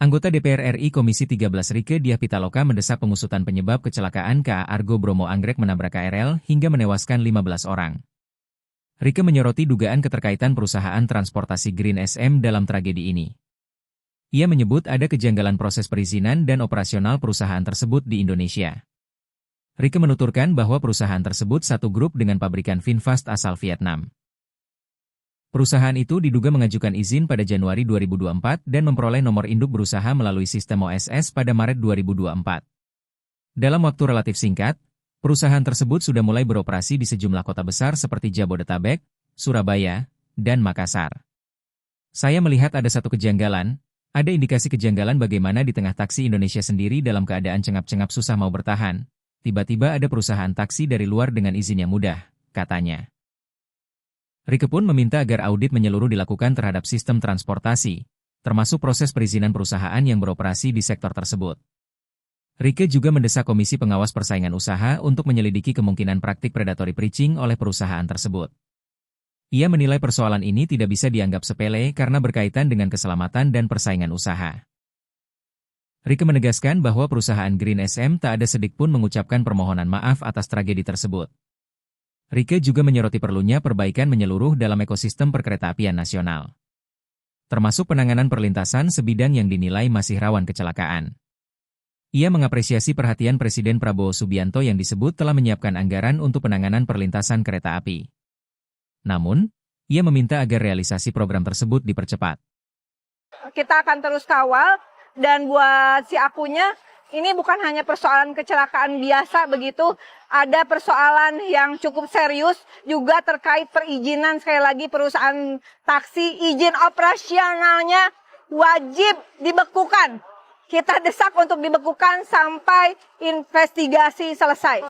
Anggota DPR RI Komisi 13 Rieke Diah Pitaloka mendesak pengusutan penyebab kecelakaan KA Argo Bromo Anggrek menabrak KRL hingga menewaskan 15 orang. Rieke menyoroti dugaan keterkaitan perusahaan transportasi Green SM dalam tragedi ini. Ia menyebut ada kejanggalan proses perizinan dan operasional perusahaan tersebut di Indonesia. Rieke menuturkan bahwa perusahaan tersebut satu grup dengan pabrikan VinFast asal Vietnam. Perusahaan itu diduga mengajukan izin pada Januari 2024 dan memperoleh nomor induk berusaha melalui sistem OSS pada Maret 2024. Dalam waktu relatif singkat, perusahaan tersebut sudah mulai beroperasi di sejumlah kota besar seperti Jabodetabek, Surabaya, dan Makassar. Saya melihat ada satu kejanggalan, ada indikasi kejanggalan bagaimana di tengah taksi Indonesia sendiri dalam keadaan cengap-cengap susah mau bertahan, tiba-tiba ada perusahaan taksi dari luar dengan izin yang mudah, katanya. Rieke pun meminta agar audit menyeluruh dilakukan terhadap sistem transportasi, termasuk proses perizinan perusahaan yang beroperasi di sektor tersebut. Rieke juga mendesak Komisi Pengawas Persaingan Usaha untuk menyelidiki kemungkinan praktik predatory poaching oleh perusahaan tersebut. Ia menilai persoalan ini tidak bisa dianggap sepele karena berkaitan dengan keselamatan dan persaingan usaha. Rieke menegaskan bahwa perusahaan Green SM tak ada sedikitpun mengucapkan permohonan maaf atas tragedi tersebut. Rieke juga menyoroti perlunya perbaikan menyeluruh dalam ekosistem perkeretaapian nasional, termasuk penanganan perlintasan sebidang yang dinilai masih rawan kecelakaan. Ia mengapresiasi perhatian Presiden Prabowo Subianto yang disebut telah menyiapkan anggaran untuk penanganan perlintasan kereta api. Namun, ia meminta agar realisasi program tersebut dipercepat. Kita akan terus kawal, dan buat si akunya, ini bukan hanya persoalan kecelakaan biasa begitu, ada persoalan yang cukup serius juga terkait perizinan. Sekali lagi perusahaan taksi, izin operasionalnya wajib dibekukan. Kita desak untuk dibekukan sampai investigasi selesai.